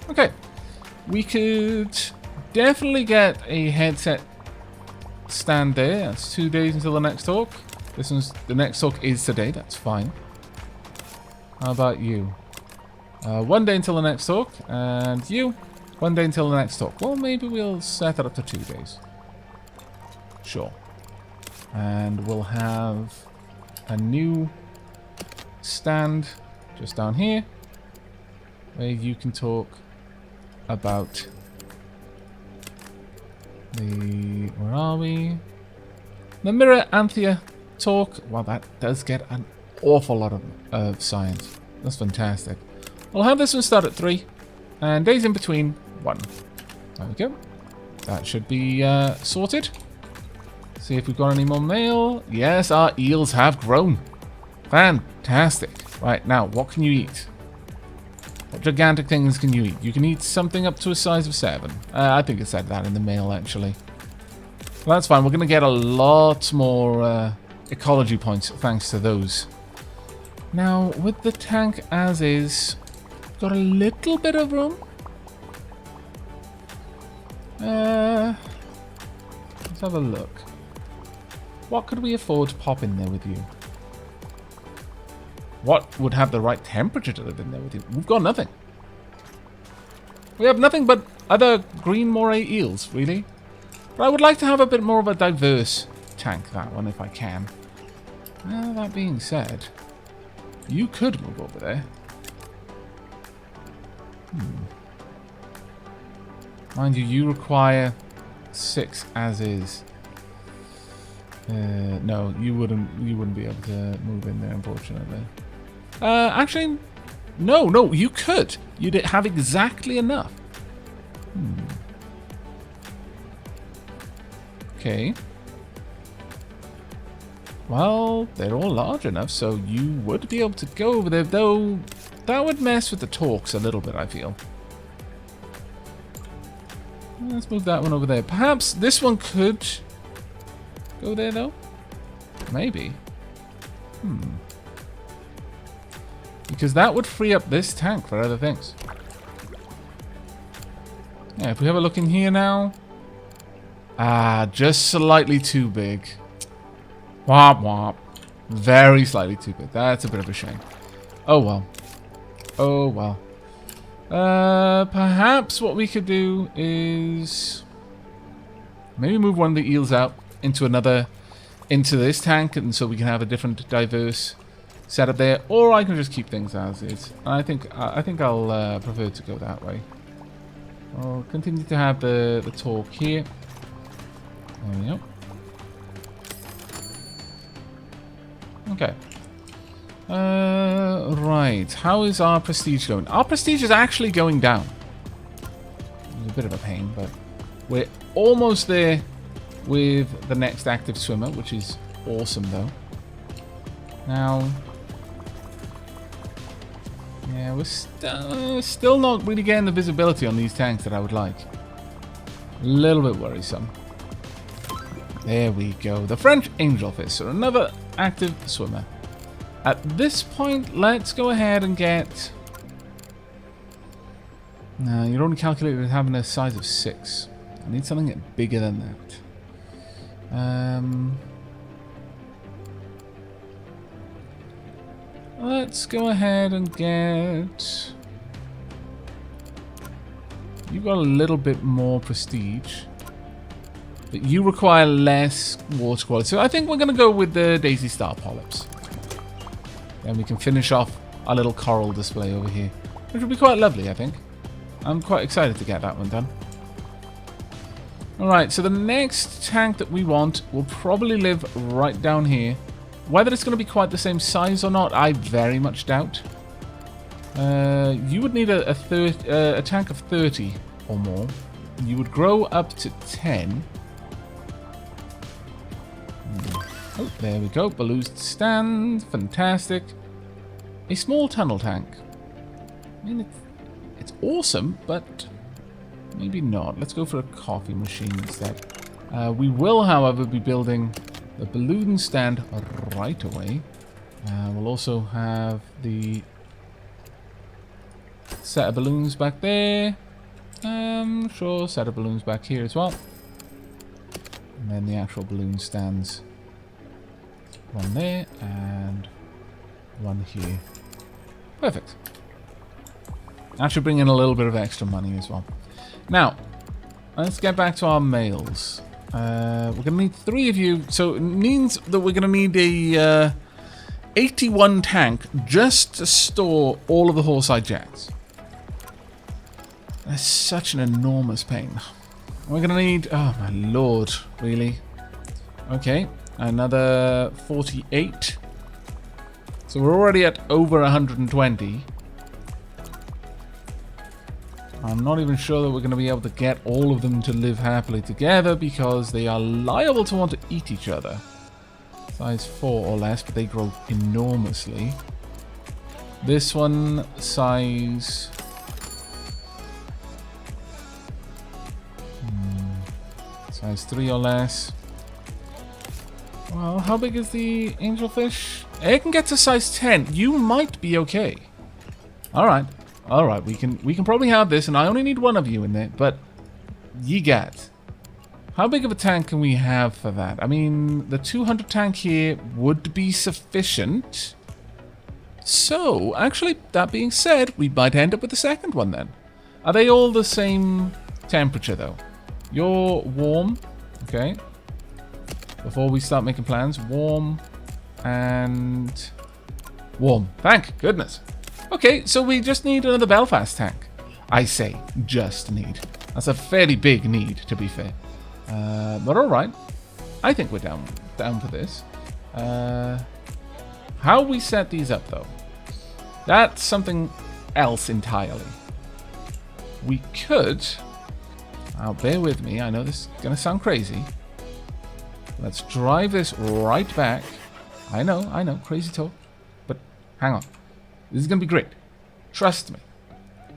Okay. We could definitely get a headset stand there. That's 2 days until the next talk. The next talk is today. That's fine. How about you? 1 day until the next talk, and you 1 day until the next talk. Well, maybe we'll set it up to 2 days. Sure. And we'll have a new stand just down here where you can talk about the... where are we? The Mirror Anthea talk. Well, that does get an awful lot of science. That's fantastic. We'll have this one start at 3, and days in between 1. There we go. That should be sorted. See if we've got any more mail. Yes, our eels have grown. Fantastic. Right, now, what can you eat? What gigantic things can you eat? You can eat something up to a size of 7. I think it said that in the mail, actually. Well, that's fine. We're going to get a lot more ecology points thanks to those. Now, with the tank as is, got a little bit of room. Let's have a look. What could we afford to pop in there with you? What would have the right temperature to live in there with you? We've got nothing. We have nothing but other green moray eels, really. But I would like to have a bit more of a diverse tank, that one, if I can. Now, that being said, you could move over there. Mind you, you require 6 as is. No, you wouldn't be able to move in there, unfortunately. Actually, no, you could. You'd have exactly enough. Okay. Well, they're all large enough, so you would be able to go over there, though that would mess with the talks a little bit, I feel. Let's move that one over there. Perhaps this one could go there, though? Maybe. Because that would free up this tank for other things. Yeah, if we have a look in here now. Just slightly too big. Womp womp. Very slightly too big. That's a bit of a shame. Oh well. Oh well. Perhaps what we could do is maybe move one of the eels out into this tank, and so we can have a different diverse setup there, or I can just keep things as is. I think I'll prefer to go that way. I'll continue to have the talk here. There we go. Okay. Right. How is our prestige going? Our prestige is actually going down. It's a bit of a pain, but we're almost there with the next active swimmer, which is awesome, though. Now, yeah, we're still not really getting the visibility on these tanks that I would like. A little bit worrisome. There we go. The French Angelfish, so another active swimmer. At this point, let's go ahead and get... No, you're only calculated as having a size of 6. I need something bigger than that. Let's go ahead and get... You've got a little bit more prestige. But you require less water quality. So I think we're going to go with the Daisy Star Polyps. Then we can finish off our little coral display over here. Which will be quite lovely, I think. I'm quite excited to get that one done. Alright, so the next tank that we want will probably live right down here. Whether it's going to be quite the same size or not, I very much doubt. You would need a tank of 30 or more. You would grow up to 10. Oh, there we go. Ballooned stand. Fantastic. A small tunnel tank. I mean, it's awesome, but maybe not. Let's go for a coffee machine instead. We will, however, be building the balloon stand right away. We'll also have the Set of balloons back there. Sure, set of balloons back here as well. And then the actual balloon stands. One there and one here. Perfect. That should bring in a little bit of extra money as well. Now, let's get back to our mails. We're going to need 3 of you. So it means that we're going to need a 81 tank just to store all of the Horseye jets. That's such an enormous pain. We're going to need... Oh, my lord. Really? Okay. Another 48. So we're already at over 120. I'm not even sure that we're going to be able to get all of them to live happily together because they are liable to want to eat each other. Size 4 or less, but they grow enormously. This one, size... size 3 or less. Well, how big is the angelfish? It can get to size 10. You might be okay. Alright. Alright, we can probably have this, and I only need 1 of you in there, but ye got. How big of a tank can we have for that? I mean, the 200 tank here would be sufficient. So, actually, that being said, we might end up with the second one then. Are they all the same temperature, though? You're warm, okay. Before we start making plans, warm and warm. Thank goodness. Okay, so we just need another Belfast tank. I say, just need. That's a fairly big need, to be fair. But alright. I think we're down for this. How we set these up, though. That's something else entirely. We could... Now, bear with me. I know this is going to sound crazy. Let's drive this right back. I know, crazy talk. But hang on. This is going to be great. Trust me.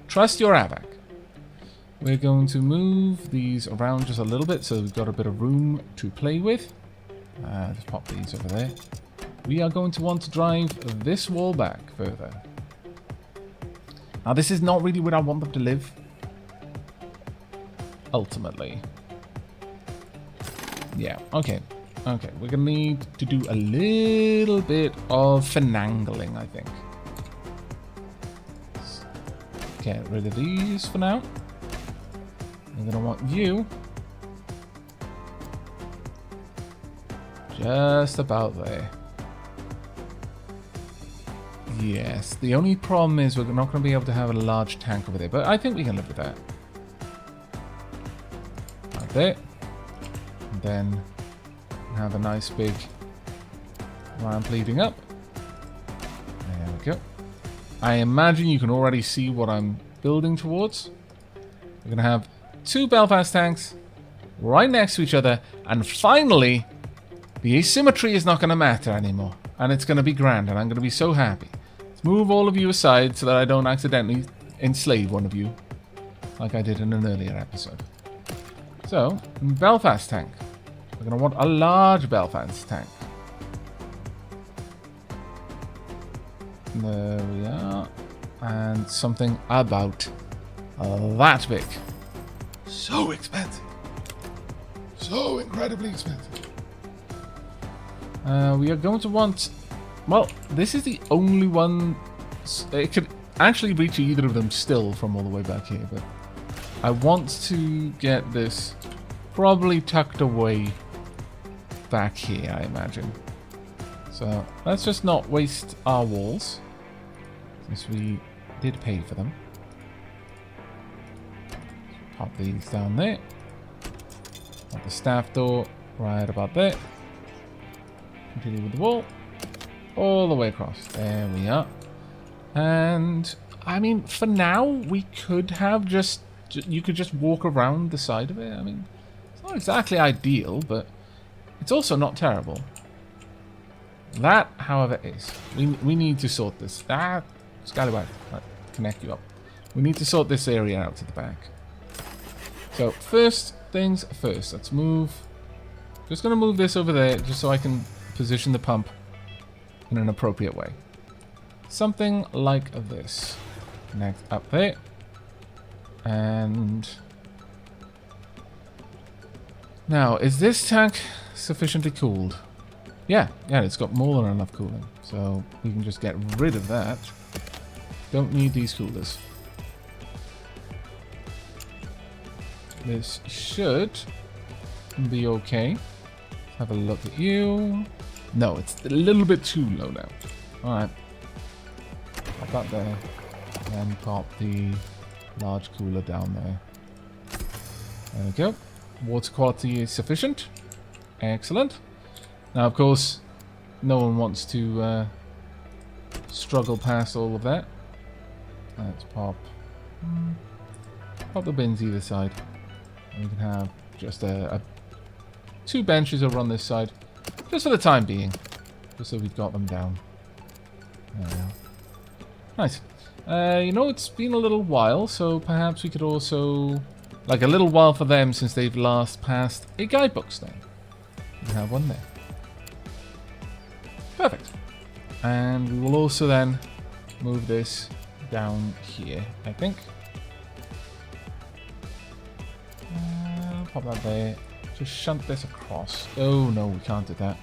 Trust your AVAC. We're going to move these around just a little bit so we've got a bit of room to play with. Just pop these over there. We are going to want to drive this wall back further. Now, this is not really where I want them to live. Ultimately. Yeah, okay. Okay, we're going to need to do a little bit of finagling, I think. Let's get rid of these for now. We're going to want you just about there. Yes, the only problem is we're not going to be able to have a large tank over there, but I think we can live with that. Right there. And then have a nice big ramp leading up. There we go. I imagine you can already see what I'm building towards. We're going to have 2 Belfast tanks right next to each other, and finally the asymmetry is not going to matter anymore, and it's going to be grand, and I'm going to be so happy. Let's move all of you aside so that I don't accidentally enslave one of you like I did in an earlier episode. So, Belfast tank. We're going to want a large Belfast tank. There we are. And something about that big. So expensive. So incredibly expensive. We are going to want... Well, this is the only one... It could actually reach either of them still from all the way back here, but I want to get this probably tucked away back here, I imagine. So let's just not waste our walls, since we did pay for them. Pop these down there. Pop the staff door right about there. Continue with the wall. All the way across. There we are. And, I mean, for now, we could have just... You could just walk around the side of it. I mean, it's not exactly ideal, but it's also not terrible. That, however, is. We need to sort this. Scallywag. Right, connect you up. We need to sort this area out to the back. So, first things first. Let's move... Just going to move this over there just so I can position the pump in an appropriate way. Something like this. connect up there. And now, is this tank sufficiently cooled? Yeah, it's got more than enough cooling. So we can just get rid of that. Don't need these coolers. This should be okay. Let's have a look at you. No, it's a little bit too low now. Alright. Pop that there. And pop the large cooler down there. There we go. Water quality is sufficient. Excellent. Now, of course, no one wants to struggle past all of that. Let's pop the bins either side. And we can have just two benches over on this side. Just for the time being. Just so we've got them down. There we are. Nice. You know, it's been a little while, so perhaps we could also... Like a little while for them since they've last passed a guidebook stand. We have one there. Perfect. And we will also then move this down here, I think. Pop that there. Just shunt this across. Oh no, we can't do that.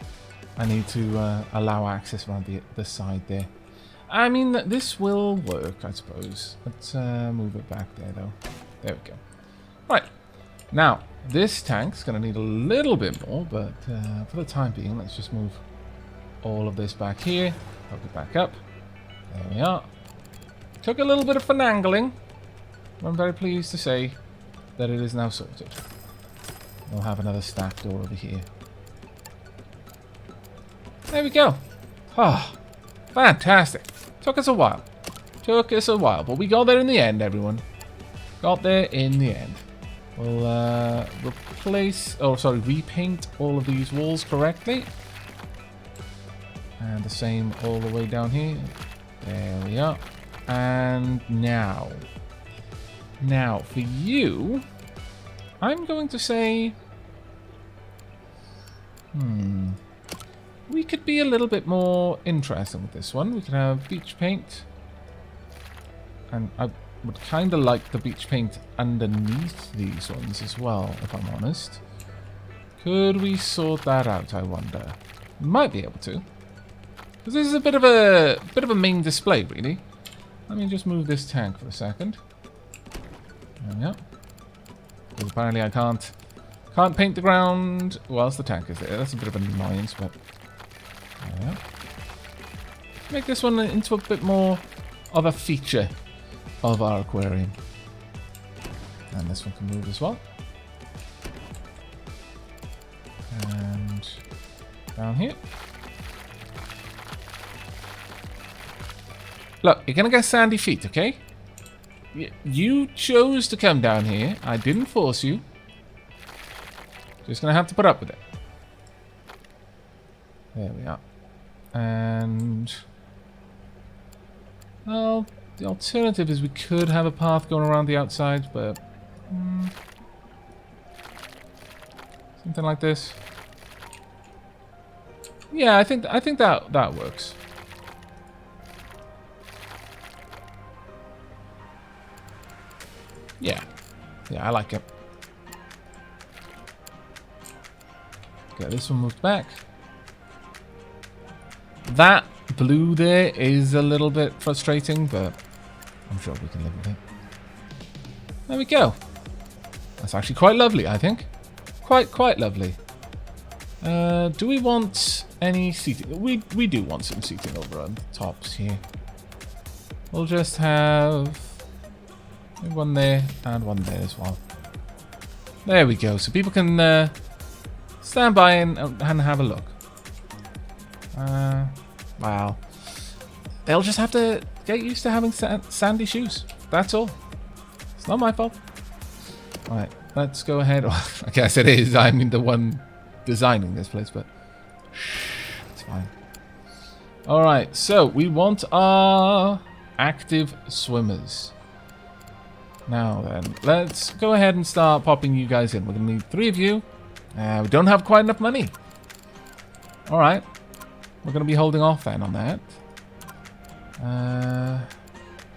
I need to allow access around the side there. I mean, this will work, I suppose. Let's move it back there, though. There we go. Right. Now, this tank's going to need a little bit more, but for the time being, let's just move all of this back here. Hook it back up. There we are. Took a little bit of finagling. I'm very pleased to say that it is now sorted. We'll have another stack door over here. There we go. Ah, fantastic. Took us a while. But we got there in the end, everyone. Got there in the end. We'll repaint all of these walls correctly. And the same all the way down here. There we are. And now for you, I'm going to say, we could be a little bit more interesting with this one. We could have beach paint. And I would kind of like the beach paint underneath these ones as well, if I'm honest. Could we sort that out, I wonder? Might be able to. Because this is a bit of a main display, really. Let me just move this tank for a second. There we go. Because apparently I can't paint the ground whilst the tank is there. That's a bit of an annoyance, but there we go. Make this one into a bit more of a feature of our aquarium. And this one can move as well. And down here. Look, you're gonna get sandy feet, okay? You chose to come down here. I didn't force you. Just gonna have to put up with it. There we are. And well, the alternative is we could have a path going around the outside, but something like this. Yeah, I think that works. Yeah, I like it. Get this one moved back. That blue there is a little bit frustrating, but I'm sure we can live with it. There we go. That's actually quite lovely, I think. Quite lovely. Do we want any seating? We do want some seating over on the tops here. We'll just have one there and one there as well. There we go. So people can stand by and have a look. Wow. They'll just have to get used to having sandy shoes. That's all. It's not my fault. Alright, let's go ahead. I guess it is. I mean, the one designing this place, but it's fine. Alright, so we want our active swimmers. Now then, let's go ahead and start popping you guys in. We're going to need 3 of you. We don't have quite enough money. Alright. We're going to be holding off then on that.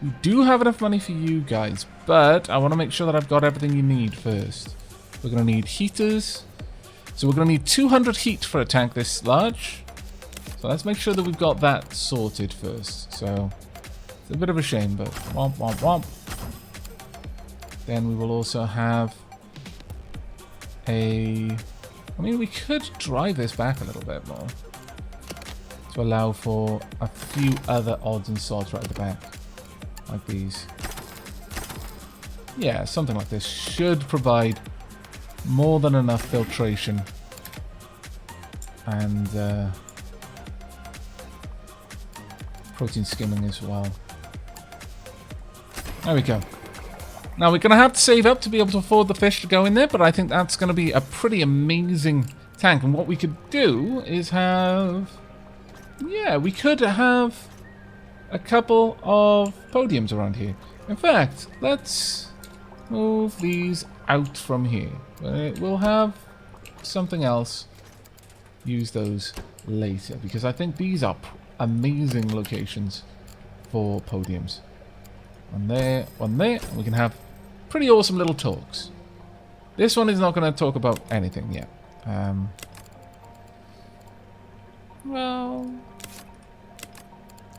We do have enough money for you guys, but I want to make sure that I've got everything you need first. We're going to need heaters. So we're going to need 200 heat for a tank this large. So let's make sure that we've got that sorted first. So it's a bit of a shame, but womp, womp, womp. Then we will also have a... I mean, we could drive this back a little bit more to allow for a few other odds and sods right at the back. Like these. Yeah, something like this should provide more than enough filtration and protein skimming as well. There we go. Now we're going to have to save up to be able to afford the fish to go in there, but I think that's going to be a pretty amazing tank. And what we could do is have... Yeah, we could have a couple of podiums around here. In fact, let's move these out from here. We'll have something else. Use those later, because I think these are amazing locations for podiums. One there, one there. And we can have pretty awesome little talks. This one is not going to talk about anything yet. Well,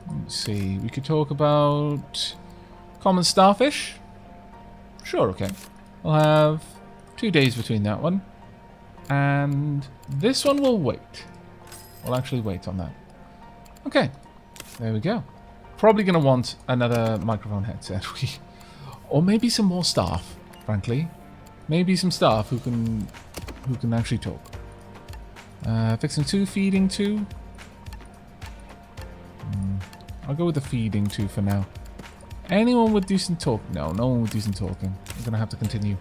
let's see. We could talk about common starfish. Sure, okay. We'll have 2 days between that one. And this one will wait. We'll actually wait on that. Okay. There we go. Probably going to want another microphone headset. Or maybe some more staff, frankly. Maybe some staff who can actually talk. Fixing 2, feeding 2. I'll go with the feeding 2 for now. Anyone with decent talk? No, no one with decent talking. We're going to have to continue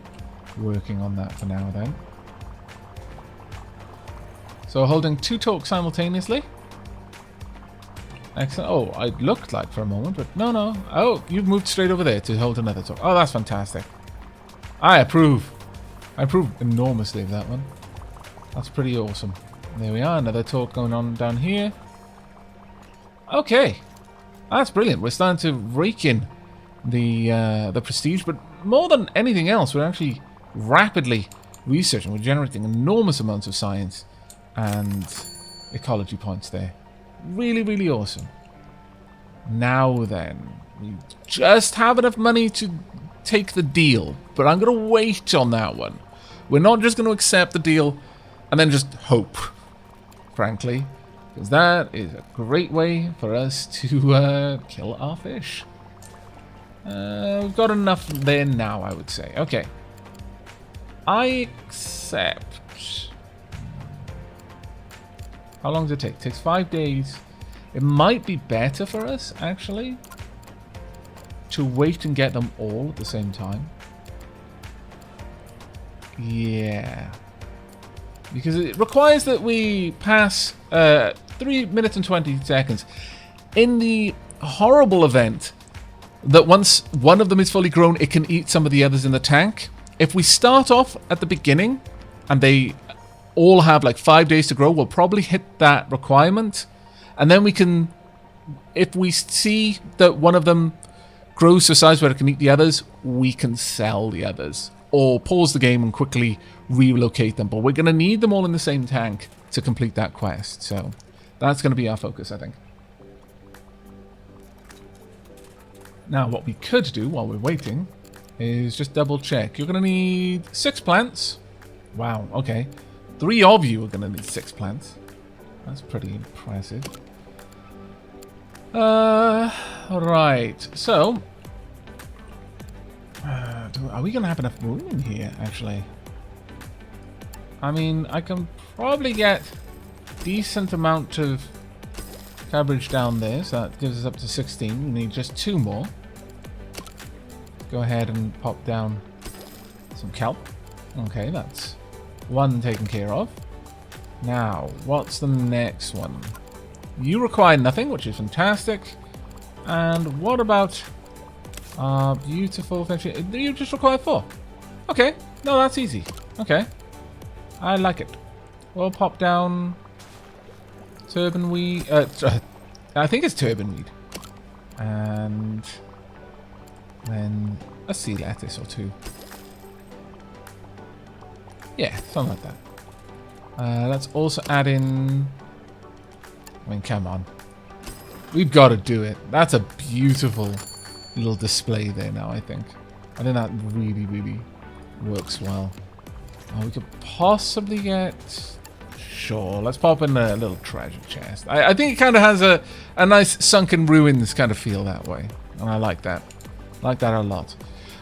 working on that for now then. So holding 2 talks simultaneously. Excellent. Oh, it looked like for a moment, but no, no. Oh, you've moved straight over there to hold another talk. Oh, that's fantastic. I approve. I approve enormously of that one. That's pretty awesome. There we are. Another talk going on down here. Okay. That's brilliant. We're starting to rake in the prestige, but more than anything else, we're actually rapidly researching. We're generating enormous amounts of science and ecology points there. Really, really awesome. Now then, we just have enough money to take the deal, but I'm going to wait on that one. We're not just going to accept the deal and then just hope, frankly, because that is a great way for us to kill our fish. We've got enough there now, I would say. Okay. I accept. How long does it take? It takes 5 days. It might be better for us, actually, to wait and get them all at the same time. Yeah. Because it requires that we pass 3 minutes and 20 seconds. In the horrible event that once one of them is fully grown, it can eat some of the others in the tank. If we start off at the beginning and they all have like 5 days to grow, we'll probably hit that requirement. And then we can, if we see that one of them grows to a size where it can eat the others, we can sell the others. Or pause the game and quickly relocate them. But we're going to need them all in the same tank to complete that quest. So that's going to be our focus, I think. Now, what we could do while we're waiting is just double check. You're going to need 6 plants. Wow, okay. 3 of you are going to need 6 plants. That's pretty impressive. Alright, so... are we going to have enough room in here, actually? I mean, I can probably get decent amount of cabbage down there, so that gives us up to 16. We need just 2 more. Go ahead and pop down some kelp. Okay, that's 1 taken care of. Now, what's the next one? You require nothing, which is fantastic. And what about beautiful fish? You just require 4. Okay, no, that's easy. Okay, I like it. We'll pop down turban weed. I think it's turban weed. And Then a sea lettuce or two. Yeah, something like that. Let's also add in... I mean, come on. We've got to do it. That's a beautiful little display there now, I think. I think that really, really works well. We could possibly get... Sure, let's pop in a little treasure chest. I think it kind of has a nice sunken ruins kind of feel that way. And I like that. I like that a lot.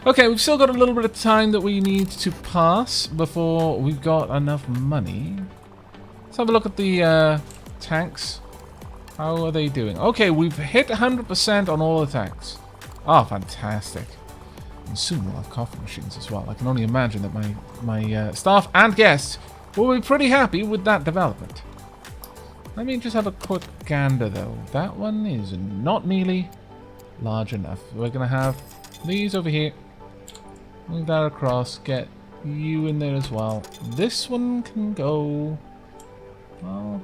Okay, we've still got a little bit of time that we need to pass before we've got enough money. Let's have a look at the tanks. How are they doing? Okay, we've hit 100% on all the tanks. Ah, fantastic. And soon we'll have coffee machines as well. I can only imagine that my staff and guests will be pretty happy with that development. Let me just have a quick gander though. That one is not nearly large enough. We're going to have these over here. Move that across. Get you in there as well. This one can go... Well,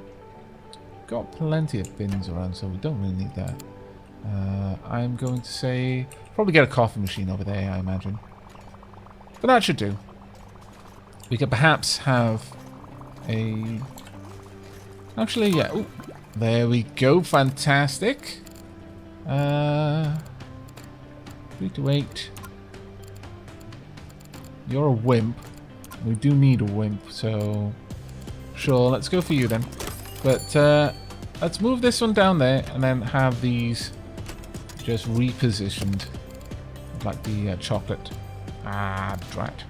got plenty of bins around, so we don't really need that. I'm going to say... Probably get a coffee machine over there, I imagine. But that should do. We could perhaps have a... Actually, yeah. Ooh, there we go. Fantastic. 3 to 8. You're a wimp. We do need a wimp, so... Sure, let's go for you then. But let's move this one down there and then have these just repositioned. Like the chocolate. Ah, drat.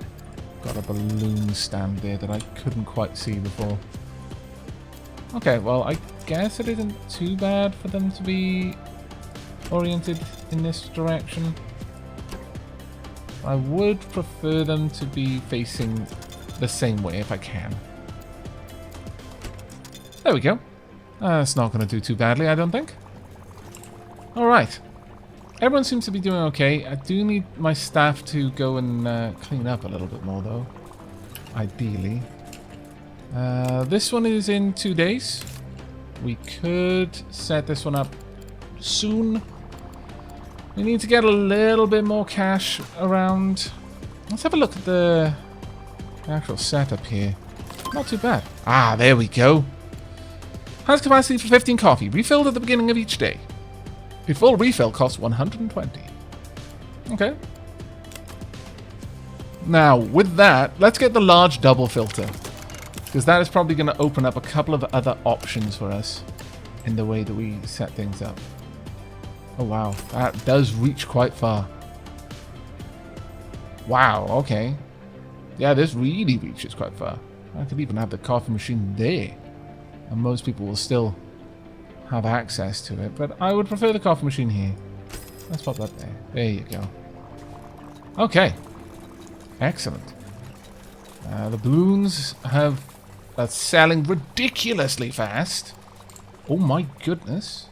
Got a balloon stand there that I couldn't quite see before. Okay, well, I guess it isn't too bad for them to be oriented in this direction. I would prefer them to be facing the same way if I can. There we go. That's not going to do too badly, I don't think. Alright. Everyone seems to be doing okay. I do need my staff to go and clean up a little bit more, though. Ideally. This one is in 2 days. We could set this one up soon. We need to get a little bit more cash around. Let's have a look at the actual setup here. Not too bad. Ah, there we go. Has capacity for 15 coffee. Refilled at the beginning of each day. A full refill costs 120. Okay. Now, with that, let's get the large double filter. Because that is probably going to open up a couple of other options for us in the way that we set things up. Oh, wow. That does reach quite far. Wow, okay. Yeah, this really reaches quite far. I could even have the coffee machine there. And most people will still have access to it. But I would prefer the coffee machine here. Let's pop that there. There you go. Okay. Excellent. The balloons are selling ridiculously fast. Oh my goodness.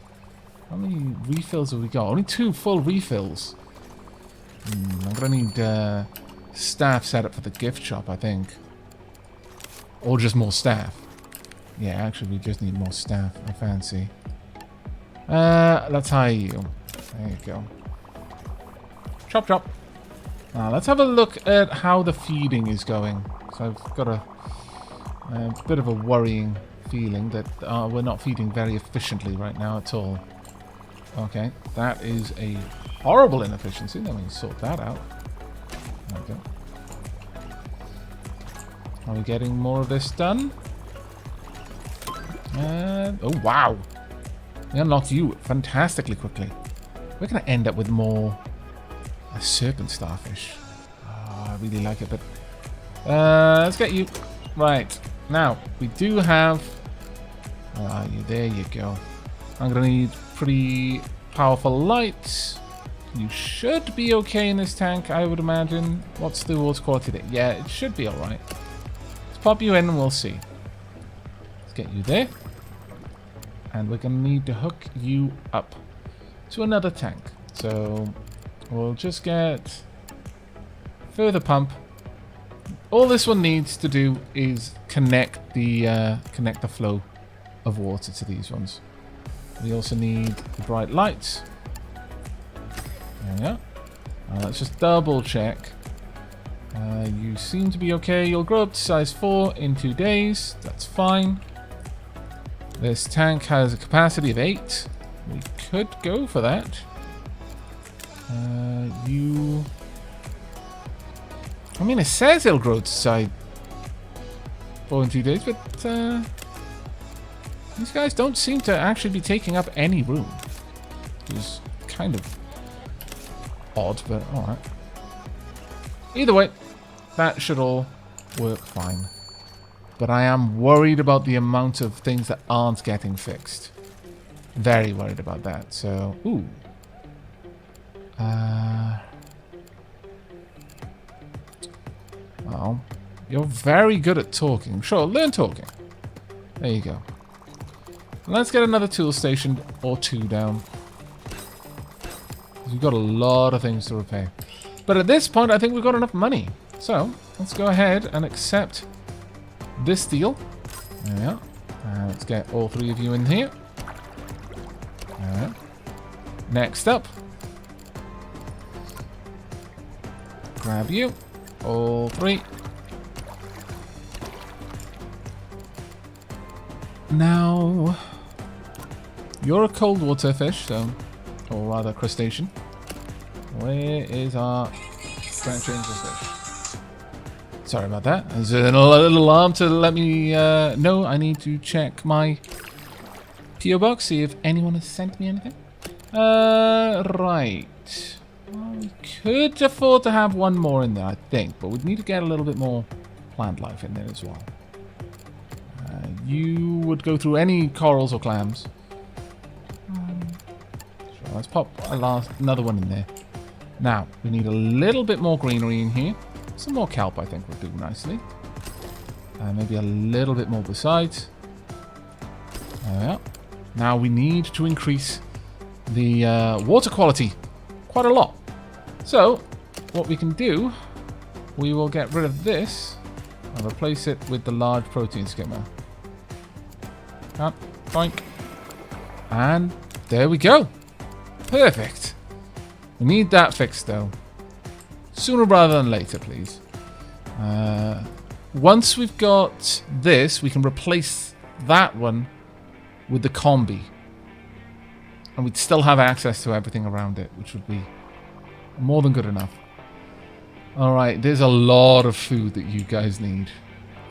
How many refills have we got? Only 2 full refills. I'm going to need staff set up for the gift shop, I think. Or just more staff. Yeah, actually, we just need more staff. I fancy. Let's hire you. There you go. Chop, chop. Now, let's have a look at how the feeding is going. So I've got a bit of a worrying feeling that we're not feeding very efficiently right now at all. Okay, that is a horrible inefficiency. Let me sort that out. There we go. Are we getting more of this done? Oh, wow. We unlocked you fantastically quickly. We're going to end up with more serpent starfish. Oh, I really like it, but... let's get you... Right. Now, we do have... there you go. I'm going to need pretty powerful lights. You should be okay in this tank, I would imagine. What's the water quality there? Yeah, it should be alright. Let's pop you in and we'll see. Let's get you there. And we're going to need to hook you up to another tank. So we'll just get further pump. All this one needs to do is connect the flow of water to these ones. We also need the bright lights. There we go. Let's just double check. You seem to be okay. You'll grow up to size 4 in 2 days. That's fine. This tank has a capacity of 8. We could go for that. You... I mean, it says it'll grow to size 4 in 2 days, but these guys don't seem to actually be taking up any room. Which is kind of odd, but alright. Either way, that should all work fine. But I am worried about the amount of things that aren't getting fixed. Very worried about that, so... Ooh. Well, you're very good at talking. Sure, learn talking. There you go. Let's get another tool station or 2 down. We've got a lot of things to repair. But at this point, I think we've got enough money. So, let's go ahead and accept this deal. There we are. Let's get all 3 of you in here. Alright. Next up. Grab you. All 3. Now, you're a cold water fish, so, or rather crustacean. Where is our French angel fish? Sorry about that. There's a little alarm to let me know I need to check my PO box, see if anyone has sent me anything. Right. Well, we could afford to have one more in there, I think, but we'd need to get a little bit more plant life in there as well. You would go through any corals or clams. Sure, let's pop another one in there. Now, we need a little bit more greenery in here. Some more kelp, I think, would do nicely. Maybe a little bit more besides. There we are. Now we need to increase the water quality quite a lot. So, what we can do, we will get rid of this and replace it with the large protein skimmer. Boink. And there we go. Perfect. We need that fixed though. Sooner rather than later, please. Once we've got this, we can replace that one with the combi. And we'd still have access to everything around it, which would be more than good enough. Alright, there's a lot of food that you guys need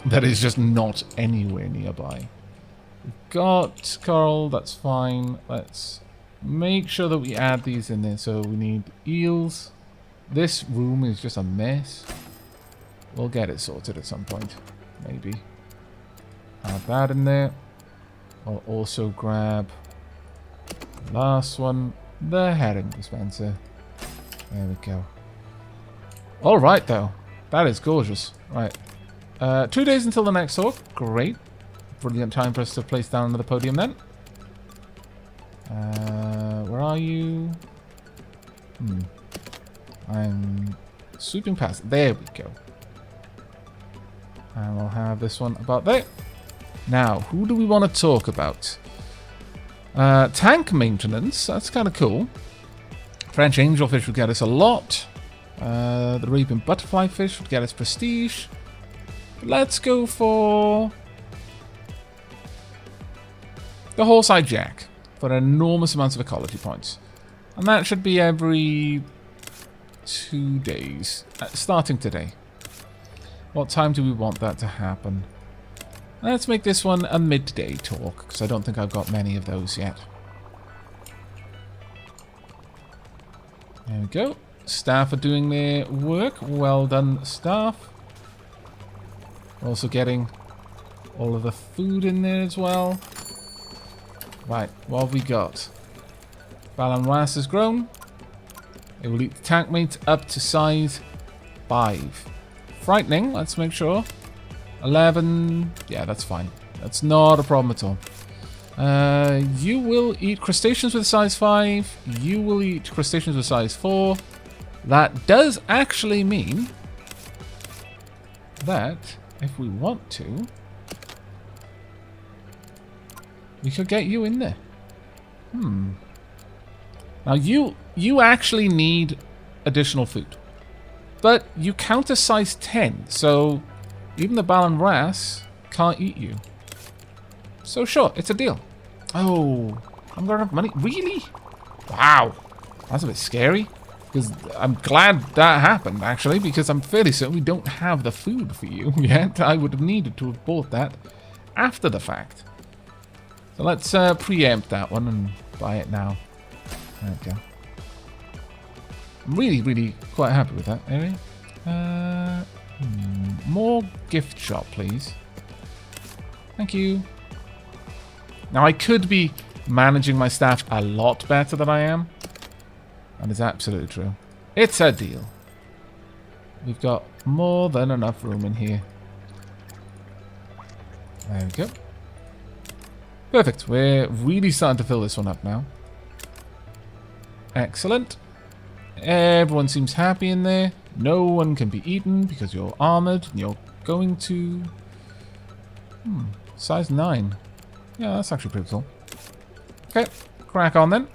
that is just not anywhere nearby. We've got coral, that's fine. Let's make sure that we add these in there. So we need eels. This room is just a mess. We'll get it sorted at some point, maybe. Add that in there. I'll also grab the last one, the herring dispenser. There we go. Alright though, that is gorgeous. Right, 2 days until the next talk. Great. Brilliant time for us to place down another podium then. Where are you? I'm sweeping past. There we go. And we'll have this one about there. Now, who do we want to talk about? Tank maintenance. That's kind of cool. French angelfish would get us a lot. The Arabian butterfly fish would get us prestige. But let's go for the horse-eyed jack for enormous amounts of ecology points. And that should be every 2 days, starting today. What time do we want that to happen? Let's make this one a midday talk, because I don't think I've got many of those yet. There we go. Staff are doing their work. Well done, staff. Also getting all of the food in there as well. Right, what have we got? Balanras has grown. It will eat the tank mate up to size 5. Frightening, let's make sure. 11. Yeah, that's fine. That's not a problem at all. You will eat crustaceans with size 5. You will eat crustaceans with size 4. That does actually mean that if we want to, we could get you in there. Now you actually need additional food. But you count as size 10, so even the Balan Ras can't eat you. So sure, it's a deal. Oh, I'm gonna have money. Really? Wow. That's a bit scary. Because I'm glad that happened, actually, because I'm fairly certain we don't have the food for you yet. I would have needed to have bought that after the fact. So let's preempt that one and buy it now. There we go. I'm really, really quite happy with that area. More gift shop, please. Thank you. Now, I could be managing my staff a lot better than I am. That is absolutely true. It's a deal. We've got more than enough room in here. There we go. Perfect. We're really starting to fill this one up now. Excellent. Everyone seems happy in there. No one can be eaten because you're armored and you're going to... size 9. Yeah, that's actually pretty cool. Okay, crack on then.